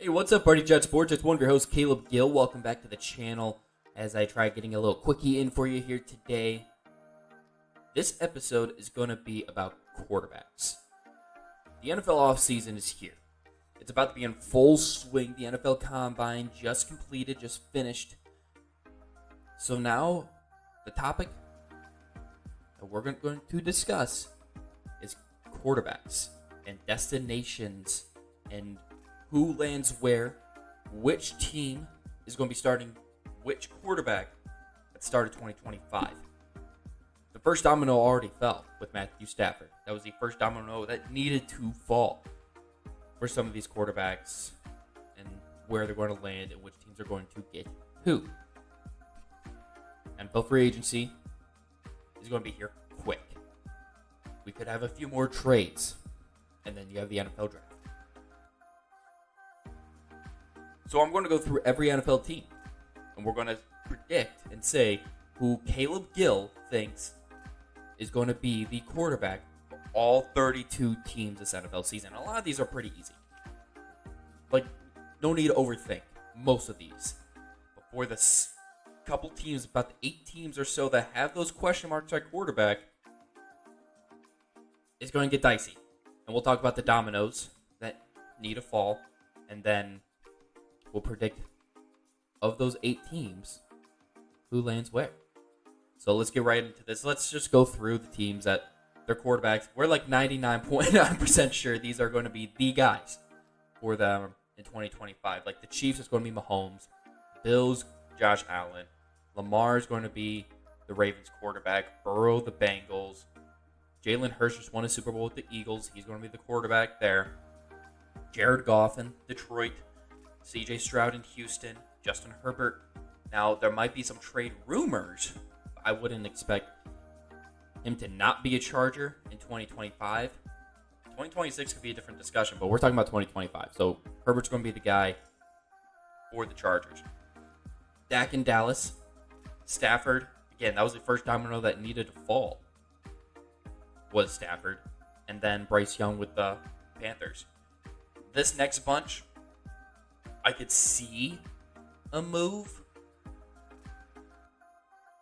Hey, what's up, Party Chat Sports? It's one of your hosts, Caleb Gill. Welcome back to the channel as I try getting a little quickie in for you here today. This episode is going to be about quarterbacks. The NFL offseason is here. It's about to be in full swing. The NFL Combine just completed, just finished. So now, the topic that we're going to discuss is quarterbacks and destinations and who lands where, which team is going to be starting which quarterback at the start of 2025. The first domino already fell with Matthew Stafford. That was the first domino that needed to fall for some of these quarterbacks and where they're going to land and which teams are going to get who. NFL free agency is going to be here quick. We could have a few more trades, and then you have the NFL draft. So I'm going to go through every NFL team, and we're going to predict and say who Caleb Gill thinks is going to be the quarterback for all 32 teams this NFL season. A lot of these are pretty easy. Like, no need to overthink most of these. Before this couple teams, about the 8 teams or so that have those question marks at quarterback, is going to get dicey. And we'll talk about the dominoes that need to fall, and then we'll predict of those 8 teams who lands where. So let's get right into this. Let's just go through the teams that their quarterbacks. We're like 99.9% sure these are going to be the guys for them in 2025. Like the Chiefs is going to be Mahomes, Bills, Josh Allen, Lamar is going to be the Ravens quarterback, Burrow, the Bengals, Jalen Hurts just won a Super Bowl with the Eagles. He's going to be the quarterback there. Jared Goff in Detroit. C.J. Stroud in Houston, Justin Herbert. Now, there might be some trade rumors. I wouldn't expect him to not be a Charger in 2025. 2026 could be a different discussion, but we're talking about 2025. So, Herbert's going to be the guy for the Chargers. Dak in Dallas. Stafford. Again, that was the first domino that needed to fall. Was Stafford. And then Bryce Young with the Panthers. This next bunch, I could see a move,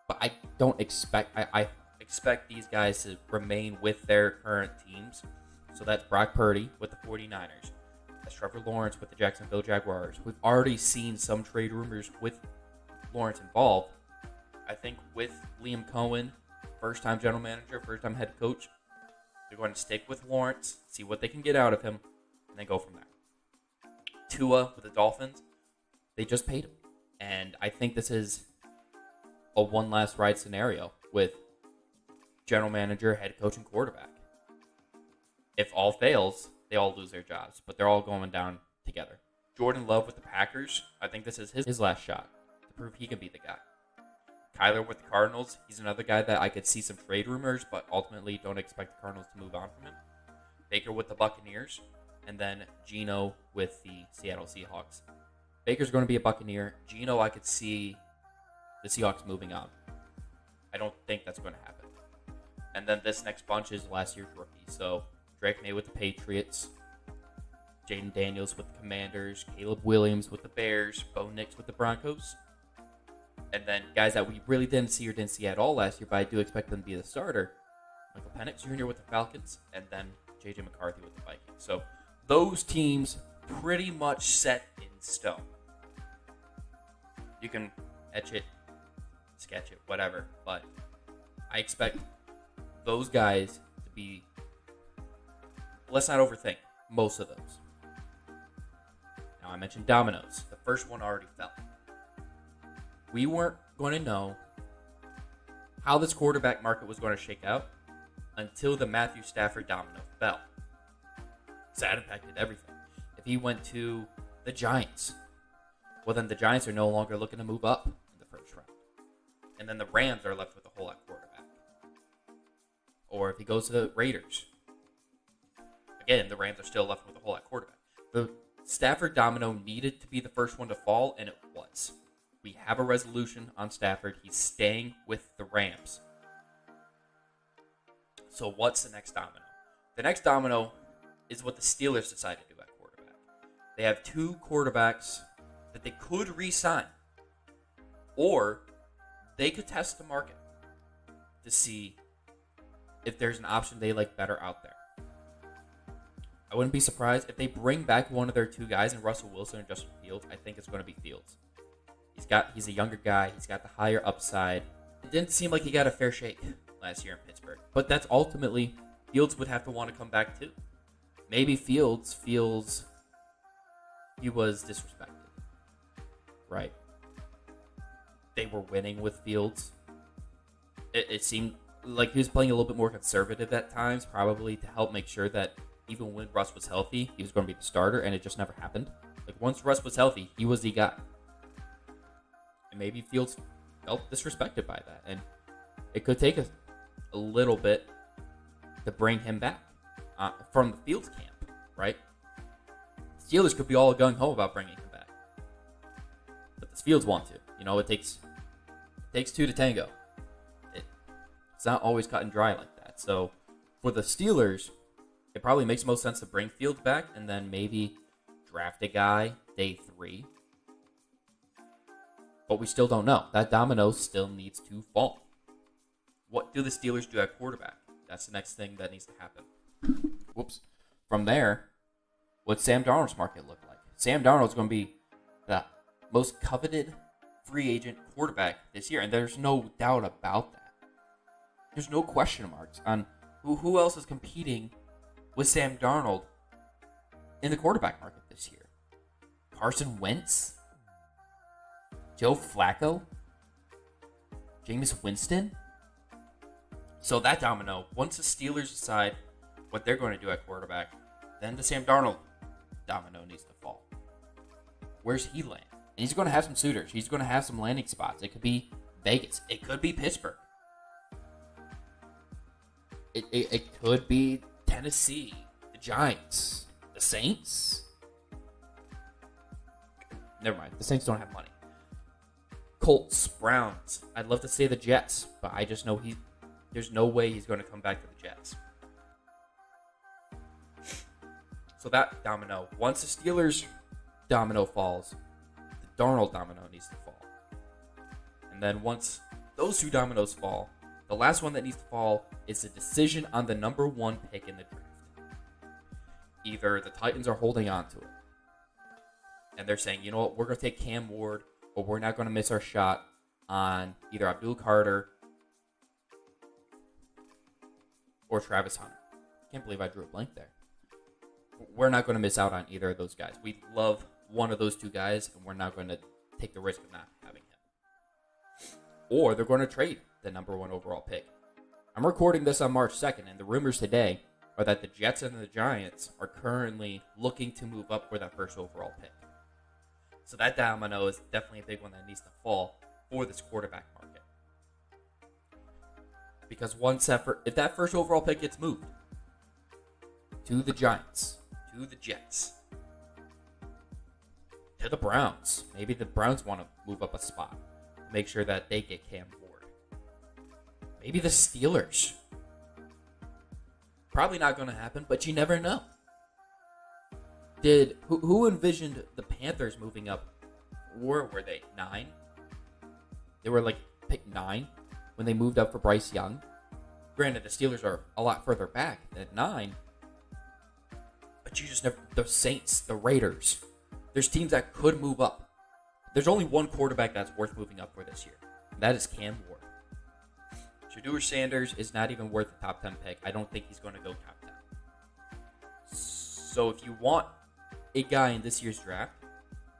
but I don't expect. I expect these guys to remain with their current teams. So that's Brock Purdy with the 49ers. That's Trevor Lawrence with the Jacksonville Jaguars. We've already seen some trade rumors with Lawrence involved. I think with Liam Cohen, first-time general manager, first-time head coach, they're going to stick with Lawrence, see what they can get out of him, and then go from there. Tua with the Dolphins, they just paid him. And I think this is a one last ride scenario with general manager, head coach, and quarterback. If all fails, they all lose their jobs, but they're all going down together. Jordan Love with the Packers, I think this is his last shot to prove he can be the guy. Kyler with the Cardinals, he's another guy that I could see some trade rumors, but ultimately don't expect the Cardinals to move on from him. Baker with the Buccaneers. And then Geno with the Seattle Seahawks. Baker's going to be a Buccaneer. Geno, I could see the Seahawks moving on. I don't think that's going to happen. And then this next bunch is last year's rookie. So Drake May with the Patriots. Jaden Daniels with the Commanders. Caleb Williams with the Bears. Bo Nix with the Broncos. And then guys that we really didn't see or didn't see at all last year, but I do expect them to be the starter. Michael Penix Jr. with the Falcons. And then J.J. McCarthy with the Vikings. So those teams pretty much set in stone. You can etch it, sketch it, whatever. But I expect those guys to be, let's not overthink most of those. Now I mentioned dominoes. The first one already fell. We weren't going to know how this quarterback market was going to shake out until the Matthew Stafford domino fell. So that impacted everything. If he went to the Giants, well, then the Giants are no longer looking to move up in the first round. And then the Rams are left with a hole at quarterback. Or if he goes to the Raiders, again, the Rams are still left with a hole at quarterback. The Stafford domino needed to be the first one to fall, and it was. We have a resolution on Stafford. He's staying with the Rams. So what's the next domino? The next domino is what the Steelers decided to do at quarterback. They have two quarterbacks that they could re-sign, or they could test the market to see if there's an option they like better out there. I wouldn't be surprised if they bring back one of their two guys in Russell Wilson and Justin Fields. I think it's going to be Fields. He's a younger guy. He's got the higher upside. It didn't seem like he got a fair shake last year in Pittsburgh. But that's ultimately, Fields would have to want to come back too. Maybe Fields feels he was disrespected. Right. They were winning with Fields. It seemed like he was playing a little bit more conservative at times, probably to help make sure that even when Russ was healthy, he was going to be the starter, and it just never happened. Like, once Russ was healthy, he was the guy. And maybe Fields felt disrespected by that, and it could take a little bit to bring him back from the Fields camp, right? Steelers could be all gung-ho about bringing him back. But the Fields want to. You know, it takes two to tango. It's not always cut and dry like that. So, for the Steelers, it probably makes most sense to bring Fields back and then maybe draft a guy day 3. But we still don't know. That domino still needs to fall. What do the Steelers do at quarterback? That's the next thing that needs to happen. Whoops. From there, what's Sam Darnold's market look like? Sam Darnold's going to be the most coveted free agent quarterback this year, and there's no doubt about that. There's no question marks on who else is competing with Sam Darnold in the quarterback market this year. Carson Wentz? Joe Flacco? Jameis Winston? So that domino, once the Steelers decide what they're going to do at quarterback, then the Sam Darnold domino needs to fall. Where's he land? And he's going to have some suitors. He's going to have some landing spots. It could be Vegas. It could be Pittsburgh. It could be Tennessee, the Giants, the Saints. Never mind. The Saints don't have money. Colts, Browns. I'd love to say the Jets, but I just know there's no way he's going to come back to the Jets. So that domino, once the Steelers domino falls, the Darnold domino needs to fall. And then once those two dominoes fall, the last one that needs to fall is the decision on the number 1 pick in the draft. Either the Titans are holding on to it, and they're saying, you know what, we're going to take Cam Ward, or we're not going to miss our shot on either Abdul Carter or Travis Hunter. Can't believe I drew a blank there. We're not going to miss out on either of those guys. We love one of those two guys, and we're not going to take the risk of not having him. Or they're going to trade the number 1 overall pick. I'm recording this on March 2nd, and the rumors today are that the Jets and the Giants are currently looking to move up for that first overall pick. So that domino is definitely a big one that needs to fall for this quarterback market. Because if that first overall pick gets moved to the Giants, to the Jets, to the Browns, maybe the Browns want to move up a spot, make sure that they get Cam Ward. Maybe the Steelers. Probably not going to happen, but you never know. Who envisioned the Panthers moving up? Where were they? 9? They were like pick 9 when they moved up for Bryce Young. Granted, the Steelers are a lot further back than 9. But you just never... The Saints, the Raiders. There's teams that could move up. There's only one quarterback that's worth moving up for this year. And that is Cam Ward. Shedeur Sanders is not even worth a top 10 pick. I don't think he's going to go top 10. So if you want a guy in this year's draft,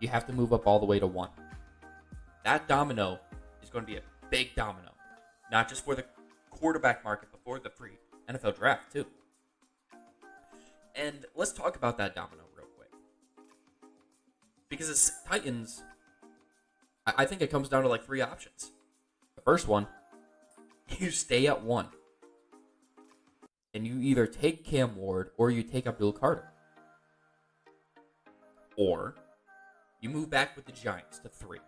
you have to move up all the way to 1. That domino is going to be a big domino. Not just for the quarterback market, but for the free NFL draft too. And let's talk about that domino real quick. Because the Titans, I think it comes down to like 3 options. The first one, you stay at 1. And you either take Cam Ward or you take Abdul Carter. Or you move back with the Giants to 3.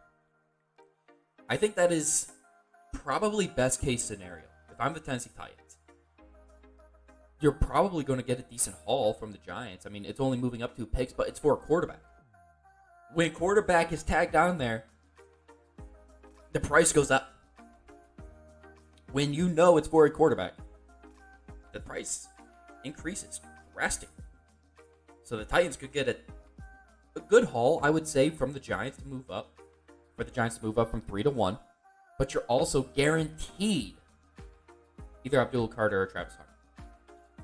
I think that is probably best case scenario. If I'm the Tennessee Titans, you're probably going to get a decent haul from the Giants. I mean, it's only moving up 2 picks, but it's for a quarterback. When quarterback is tagged on there, the price goes up. When you know it's for a quarterback, the price increases drastically. So the Titans could get a good haul, I would say, from the Giants to move up. For the Giants to move up from 3 to 1. But you're also guaranteed either Abdul Carter or Travis Hunter.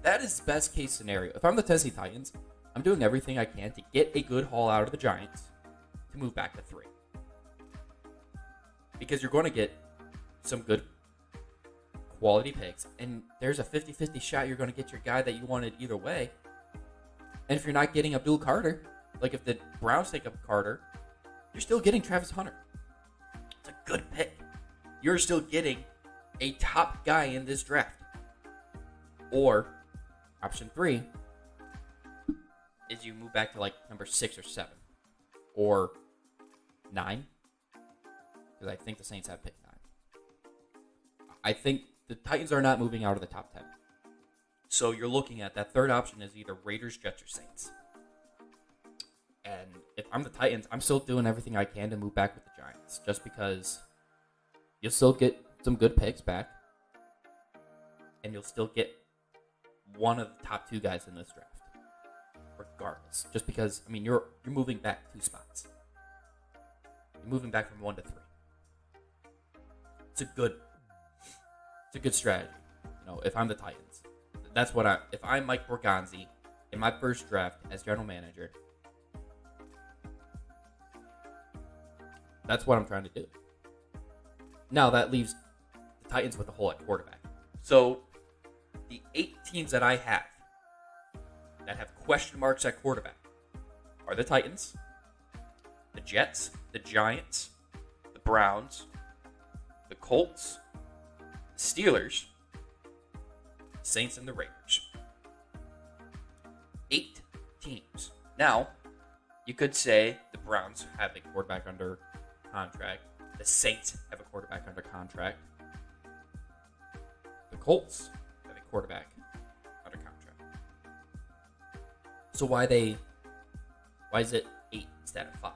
That is best case scenario. If I'm the Tennessee Titans, I'm doing everything I can to get a good haul out of the Giants to move back to 3. Because you're going to get some good quality picks, and there's a 50-50 shot you're going to get your guy that you wanted either way. And if you're not getting Abdul Carter, like if the Browns take up Carter, you're still getting Travis Hunter. It's a good pick. You're still getting a top guy in this draft. Or, option 3 is you move back to like number 6 or 7. Or 9. Because I think the Saints have pick 9. I think the Titans are not moving out of the top 10. So you're looking at that third option is either Raiders, Jets, or Saints. And if I'm the Titans, I'm still doing everything I can to move back with the Giants. Just because you'll still get some good picks back. And you'll still get one of the top 2 guys in this draft. Regardless. Just because, I mean, you're moving back 2 spots. You're moving back from 1 to 3. It's a good strategy. You know, if I'm the Titans. That's what if I'm Mike Borgonzi in my first draft as general manager, that's what I'm trying to do. Now that leaves the Titans with a hole at quarterback. So the 8 teams that I have that have question marks at quarterback are the Titans, the Jets, the Giants, the Browns, the Colts, the Steelers, Saints, and the Raiders. 8 teams. Now, you could say the Browns have a quarterback under contract. The Saints have a quarterback under contract. The Colts have a quarterback under contract. So why is it 8 instead of 5?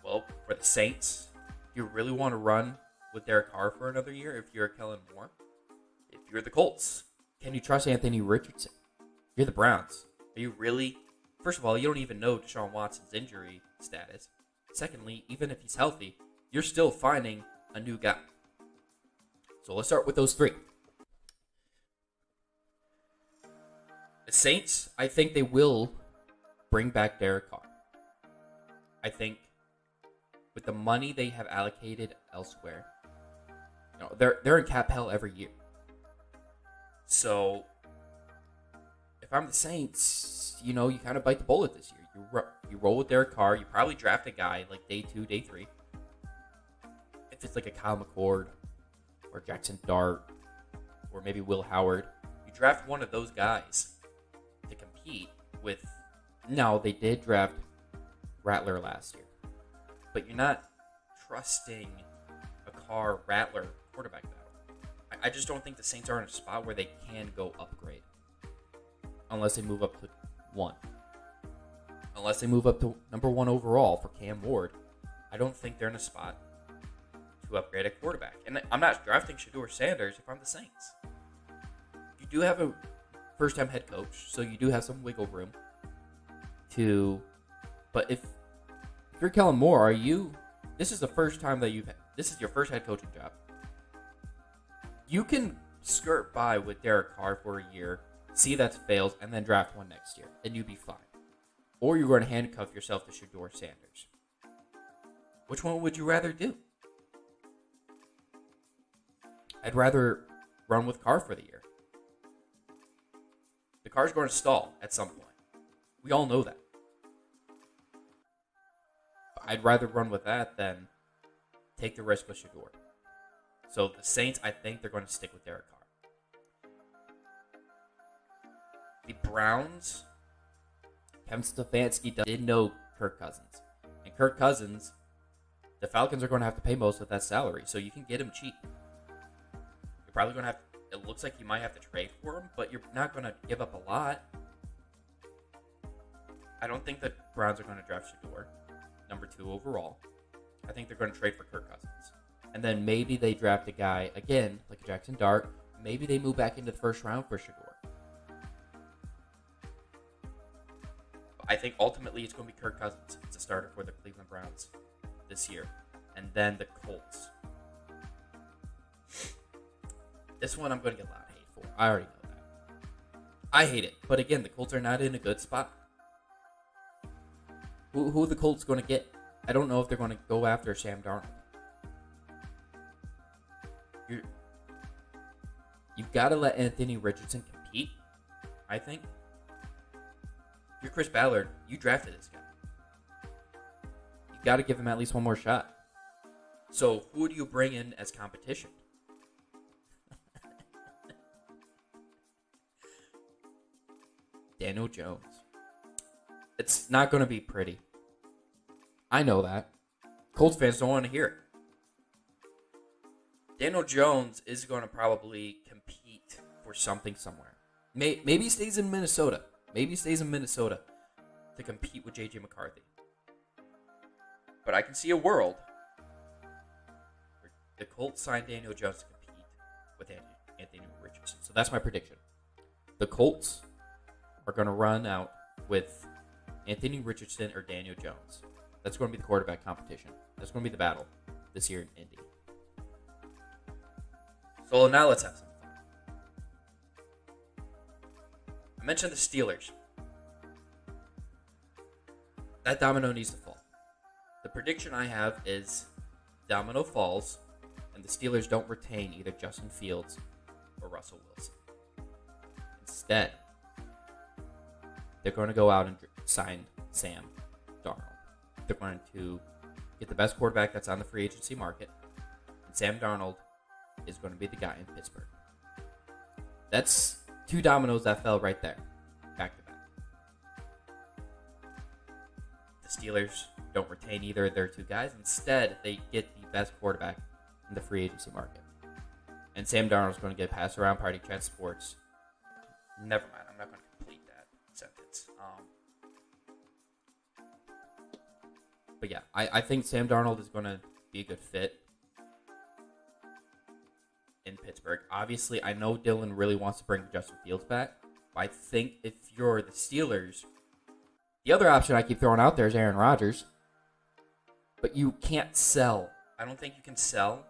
Well, for the Saints, you really want to run with Derek Carr for another year if you're Kellen Moore. If you're the Colts, can you trust Anthony Richardson? You're the Browns. Are you really? First of all, you don't even know Deshaun Watson's injury status. Secondly, even if he's healthy, you're still finding a new guy. So let's start with those 3. The Saints, I think they will bring back Derek Carr. I think with the money they have allocated elsewhere, you know, they're in cap hell every year. So if I'm the Saints, you know, you kind of bite the bullet this year. You roll with Derek Carr. You probably draft a guy like day 2, day 3. If it's like a Kyle McCord or Jackson Dart or maybe Will Howard, you draft one of those guys to compete with. Now, they did draft Rattler last year, but you're not trusting a Carr-Rattler quarterback battle. I just don't think the Saints are in a spot where they can go upgrade unless they move up to 1. Unless they move up to number 1 overall for Cam Ward, I don't think they're in a spot to upgrade a quarterback. And I'm not drafting Shedeur Sanders if I'm the Saints. You do have a first-time head coach, so you do have some wiggle room to. But if you're Kellen Moore, this is the first time that this is your first head coaching job. You can skirt by with Derek Carr for a year, see that fails, and then draft one next year, and you'd be fine. Or you're going to handcuff yourself to Shedeur Sanders. Which one would you rather do? I'd rather run with Carr for the year. The car's going to stall at some point. We all know that. But I'd rather run with that than take the risk with Shedeur. So the Saints, I think they're going to stick with Derek Carr. The Browns, Kevin Stefanski did know Kirk Cousins. And Kirk Cousins, the Falcons are going to have to pay most of that salary, so you can get him cheap. You're probably going to have, it looks like you might have to trade for him, but you're not going to give up a lot. I don't think the Browns are going to draft Shedeur. Number 2 overall. I think they're going to trade for Kirk Cousins. And then maybe they draft a guy, again, like Jackson Dart. Maybe they move back into the first round for Shador. I think ultimately it's going to be Kirk Cousins as a starter for the Cleveland Browns this year. And then the Colts. This one I'm going to get a lot of hate for. I already know that. I hate it. But again, the Colts are not in a good spot. Who are the Colts going to get? I don't know if they're going to go after Sam Darnold. You've got to let Anthony Richardson compete, I think. If you're Chris Ballard, you drafted this guy. You've got to give him at least one more shot. So who do you bring in as competition? Daniel Jones. It's not going to be pretty. I know that. Colts fans don't want to hear it. Daniel Jones is going to probably compete for something somewhere. Maybe he stays in Minnesota. Maybe he stays in Minnesota to compete with J.J. McCarthy. But I can see a world where the Colts sign Daniel Jones to compete with Anthony Richardson. So that's my prediction. The Colts are going to run out with Anthony Richardson or Daniel Jones. That's going to be the quarterback competition. That's going to be the battle this year in Indy. So now let's have some fun. I mentioned the Steelers. That domino needs to fall. The prediction I have is domino falls and the Steelers don't retain either Justin Fields or Russell Wilson. Instead, they're going to go out and sign Sam Darnold. They're going to get the best quarterback that's on the free agency market. And Sam Darnold is going to be the guy in Pittsburgh. That's 2 dominoes that fell right there, back to back. The Steelers don't retain either of their 2 guys. Instead, they get the best quarterback in the free agency market. And Sam Darnold's going to get passed around Party Chat Sports. Never mind, I'm not going to complete that sentence. But yeah, I think Sam Darnold is going to be a good fit in Pittsburgh. Obviously, I know Dylan really wants to bring Justin Fields back. But I think if you're the Steelers, the other option I keep throwing out there is Aaron Rodgers. But you can't sell. I don't think you can sell.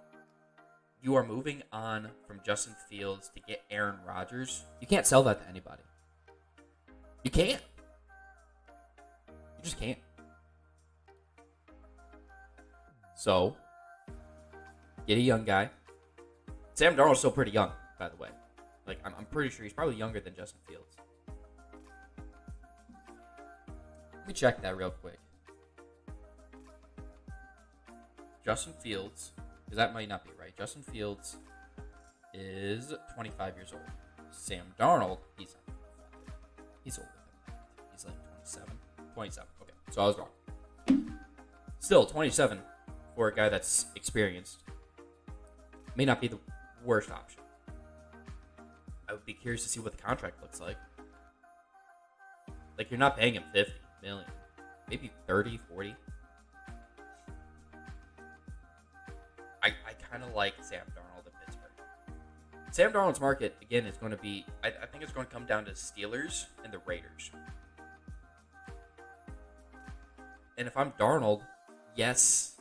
You are moving on from Justin Fields to get Aaron Rodgers. You can't sell that to anybody. You can't. You just can't. So, get a young guy. Sam Darnold's still pretty young, by the way. Like, I'm pretty sure he's probably younger than Justin Fields. Let me check that real quick. Justin Fields, because that might not be right. Justin Fields is 25 years old. Sam Darnold, he's older than that. He's like 27. 27. Okay, so I was wrong. Still, 27 for a guy that's experienced may not be the worst option. I would be curious to see what the contract looks like. Like, you're not paying him $50 million. Maybe 30, 40. I kind of like Sam Darnold in Pittsburgh. Sam Darnold's market, again, is going to be... I think it's going to come down to Steelers and the Raiders. And if I'm Darnold, yes,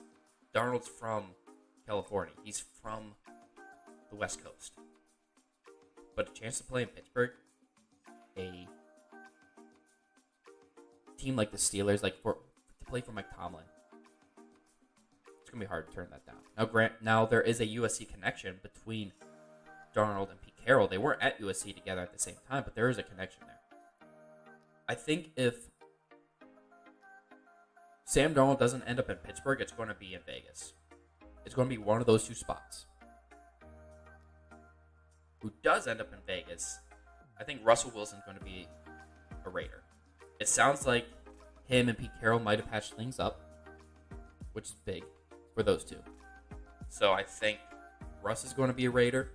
Darnold's from California. He's from the West Coast. But a chance to play in Pittsburgh, a team like the Steelers, to play for Mike Tomlin, it's going to be hard to turn that down. Now there is a USC connection between Darnold and Pete Carroll. They weren't at USC together at the same time, but there is a connection there. I think if Sam Darnold doesn't end up in Pittsburgh, it's going to be in Vegas. It's going to be one of those 2 spots. Who does end up in Vegas, I think Russell Wilson's going to be a Raider. It sounds like him and Pete Carroll might have patched things up, which is big for those 2. So I think Russ is going to be a Raider,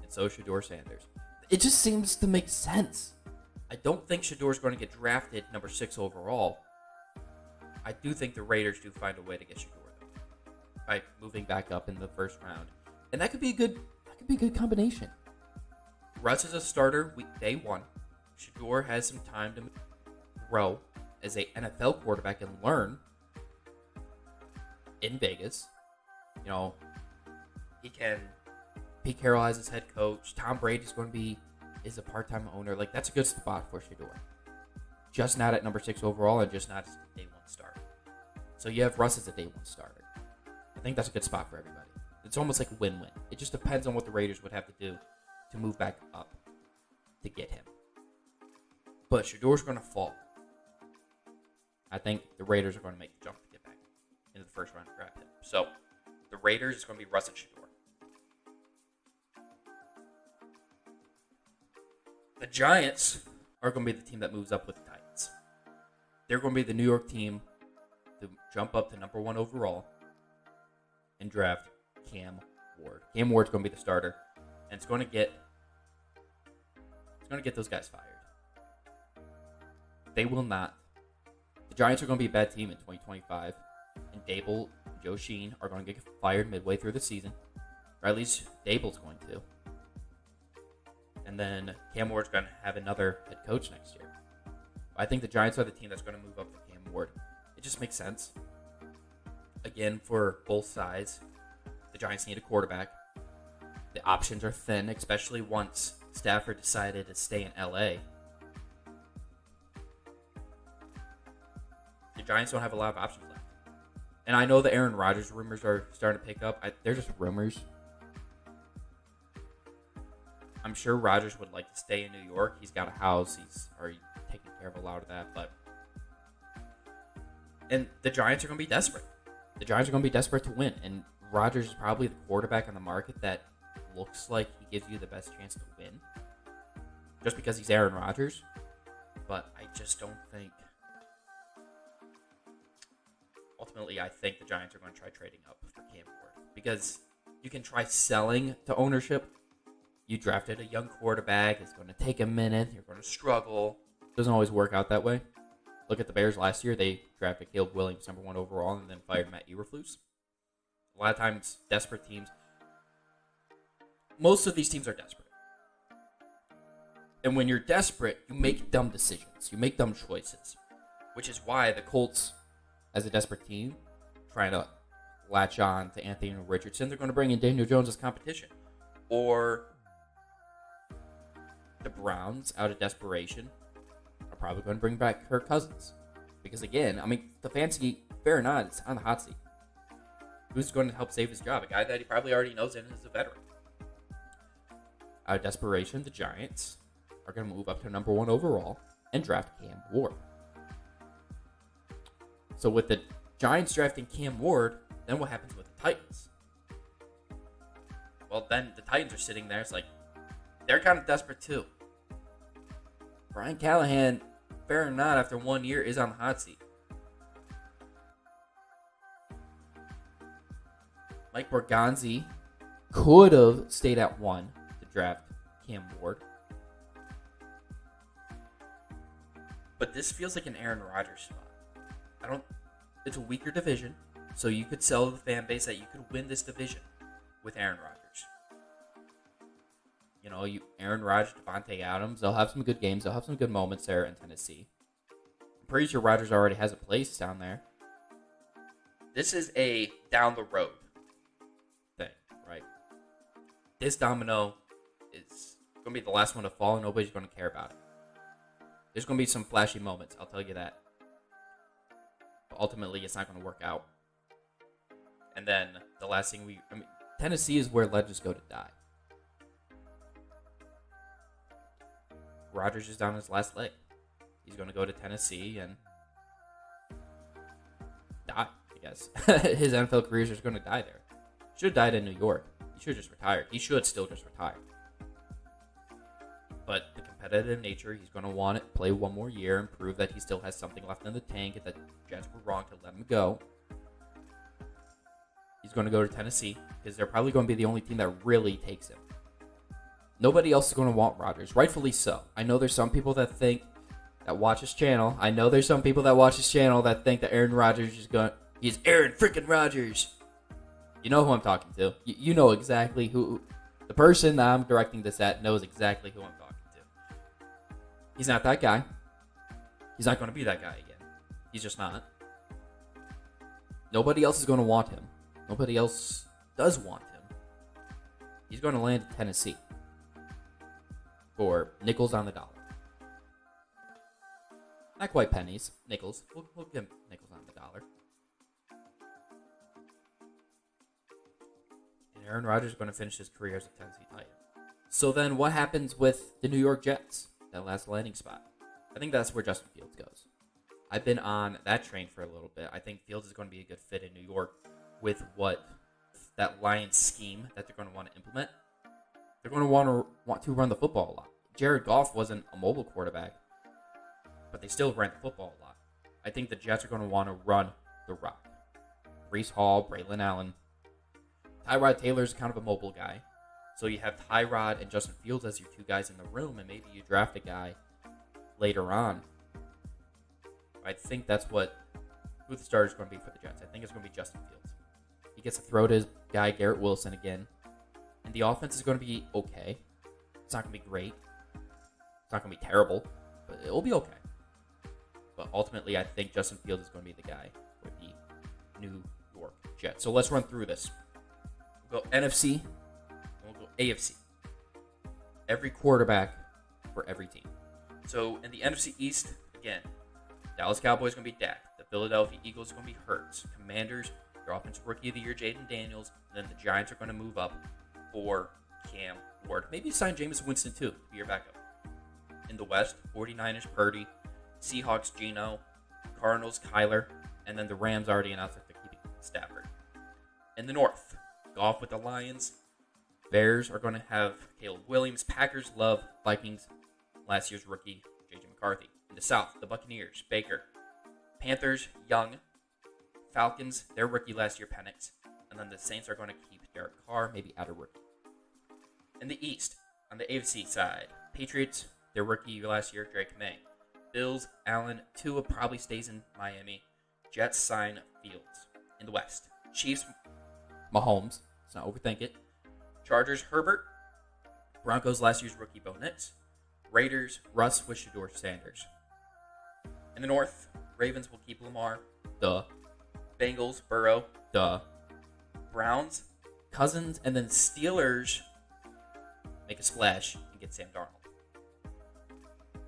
and so is Shador Sanders. It just seems to make sense. I don't think Shador's going to get drafted number 6 overall. I do think the Raiders do find a way to get Shador though, by moving back up in the first round, and that could be a good combination. Russ is a starter week day one. Shador has some time to grow as a NFL quarterback and learn in Vegas. You know, he can. Pete Carroll as his head coach. Tom Brady's going to be a part-time owner. Like, that's a good spot for Shador. Just not at number 6 overall and just not as a day one starter. So you have Russ as a day one starter. I think that's a good spot for everybody. It's almost like a win-win. It just depends on what the Raiders would have to do to move back up to get him. But Shador's going to fall. I think the Raiders are going to make the jump to get back into the first round and grab him. So the Raiders is going to be Russ and Shador. The Giants are going to be the team that moves up with the Titans. They're going to be the New York team to jump up to number 1 overall and draft Cam Ward. Cam Ward's going to be the starter, and it's going to get those guys fired. They will not. The Giants are going to be a bad team in 2025, and Dable and Joe Sheen are going to get fired midway through the season, or at least Dable's going to. And then Cam Ward's going to have another head coach next year. I think the Giants are the team that's going to move up to Cam Ward. It just makes sense. Again, for both sides, the Giants need a quarterback. The options are thin, especially once Stafford decided to stay in LA. The Giants don't have a lot of options left. And I know the Aaron Rodgers rumors are starting to pick up. They're just rumors. I'm sure Rodgers would like to stay in New York. He's got a house. He's already taking care of a lot of that. And the Giants are going to be desperate. The Giants are going to be desperate to win. And Rodgers is probably the quarterback on the market that looks like he gives you the best chance to win. Just because he's Aaron Rodgers. But I just don't think... Ultimately, I think the Giants are going to try trading up for Cam Ward. Because you can try selling to ownership. You drafted a young quarterback. It's going to take a minute. You're going to struggle. It doesn't always work out that way. Look at the Bears last year. They drafted Caleb Williams, number 1 overall, and then fired Matt Eberflus. A lot of times, desperate teams. Most of these teams are desperate. And when you're desperate, you make dumb decisions. You make dumb choices. Which is why the Colts, as a desperate team, trying to latch on to Anthony Richardson, they're going to bring in Daniel Jones as competition. Or the Browns, out of desperation, are probably going to bring back Kirk Cousins. Because again, I mean, Stefanski, fair or not, is on the hot seat. Who's going to help save his job? A guy that he probably already knows and is a veteran. Out of desperation, the Giants are going to move up to number 1 overall and draft Cam Ward. So with the Giants drafting Cam Ward, then what happens with the Titans? Well, then the Titans are sitting there. It's like, they're kind of desperate too. Brian Callahan, fair or not, after 1 year, is on the hot seat. Mike Borgonzi could have stayed at 1 to draft Cam Ward. But this feels like an Aaron Rodgers spot. It's a weaker division, so you could sell the fan base that you could win this division with Aaron Rodgers. You know, Aaron Rodgers, Devontae Adams, they'll have some good games. They'll have some good moments there in Tennessee. I'm pretty sure Rodgers already has a place down there. This is a down the road thing, right? This domino is going to be the last one to fall, and nobody's going to care about it. There's going to be some flashy moments, I'll tell you that. But ultimately, it's not going to work out. And then the last thing Tennessee is where legends go to die. Rodgers is down his last leg. He's going to go to Tennessee and die, I guess. His NFL career is just going to die there. Should have died in New York. He should have just retired. He should still just retire. But the competitive nature, he's going to want it, play 1 more year and prove that he still has something left in the tank and that the Jets were wrong to let him go. He's going to go to Tennessee because they're probably going to be the only team that really takes him. Nobody else is going to want Rodgers, rightfully so. I know there's some people that think that watch this channel, I know there's some people that watch this channel that think that Aaron Rodgers is going. He's Aaron freaking Rodgers. You know who I'm talking to. You know exactly who. The person that I'm directing this at knows exactly who I'm talking to. He's not that guy. He's not going to be that guy again. He's just not. Nobody else is going to want him. Nobody else does want him. He's going to land in Tennessee for nickels on the dollar. Not quite pennies, nickels. We'll give him nickels on the dollar. And Aaron Rodgers is going to finish his career as a Tennessee Titan. So then what happens with the New York Jets? That last landing spot. I think that's where Justin Fields goes. I've been on that train for a little bit. I think Fields is going to be a good fit in New York with what that Lions scheme that they're going to want to implement. They're going to want to run the football a lot. Jared Goff wasn't a mobile quarterback, but they still ran the football a lot. I think the Jets are going to want to run the rock. Breece Hall, Braylon Allen. Tyrod Taylor's kind of a mobile guy. So you have Tyrod and Justin Fields as your two guys in the room, and maybe you draft a guy later on. I think that's who the starter is going to be for the Jets. I think it's going to be Justin Fields. He gets to throw to his guy Garrett Wilson again. And the offense is going to be okay. It's not going to be great. It's not going to be terrible. But it will be okay. But ultimately, I think Justin Fields is going to be the guy for the New York Jets. So let's run through this. We'll go NFC. And we'll go AFC. Every quarterback for every team. So in the NFC East, again, Dallas Cowboys going to be Dak. The Philadelphia Eagles are going to be Hurts. Commanders, their offensive rookie of the year, Jaden Daniels. And then the Giants are going to move up for Cam Ward. Maybe sign Jameis Winston too to be your backup. In the West, 49ers Purdy. Seahawks Geno. Cardinals Kyler. And then the Rams already announced that they're keeping Stafford. In the North, Goff with the Lions. Bears are going to have Caleb Williams. Packers love Vikings. Last year's rookie, J.J. McCarthy. In the South, the Buccaneers, Baker. Panthers, Young. Falcons, their rookie last year, Penix. And then the Saints are going to keep Derek Carr, maybe add a rookie. In the East, on the AFC side, Patriots, their rookie last year, Drake May. Bills, Allen. Tua probably stays in Miami. Jets sign Fields. In the West, Chiefs, Mahomes. Let's not overthink it. Chargers, Herbert. Broncos, last year's rookie, Bo Nix. Raiders, Russ with Shedeur Sanders. In the North, Ravens will keep Lamar. Duh. Bengals, Burrow. Duh. Browns, Cousins. And then Steelers make a splash and get Sam Darnold.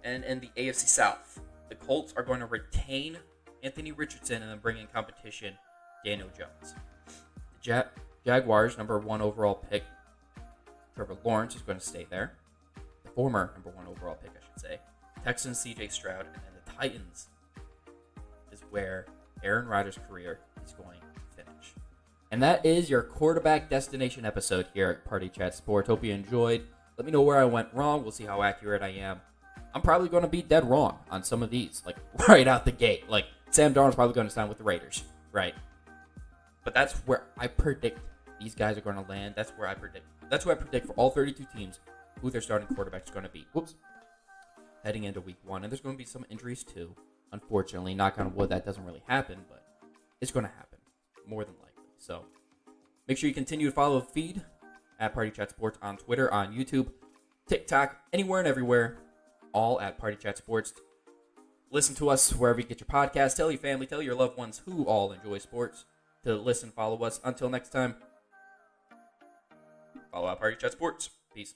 And in the AFC South, the Colts are going to retain Anthony Richardson and then bring in competition Daniel Jones. The Jaguars, number 1 overall pick, Trevor Lawrence is going to stay there. The former number 1 overall pick, I should say. Texans, C.J. Stroud. And then the Titans is where Aaron Rodgers' career is going to finish. And that is your quarterback destination episode here at Party Chat Sports. Hope you enjoyed. Let me know where I went wrong. We'll see how accurate I am. I'm probably going to be dead wrong on some of these, like right out the gate. Like Sam Darnold's probably going to sign with the Raiders, right? But that's where I predict these guys are going to land. That's where I predict. That's where I predict for all 32 teams who their starting quarterback is going to be. Whoops. Heading into week 1. And there's going to be some injuries too. Unfortunately, knock on wood, that doesn't really happen, but it's going to happen more than likely. So make sure you continue to follow the feed at Party Chat Sports on Twitter, on YouTube, TikTok, anywhere and everywhere, all at Party Chat Sports. Listen to us wherever you get your podcasts. Tell your family, tell your loved ones who all enjoy sports to listen, follow us. Until next time, follow out Party Chat Sports. Peace.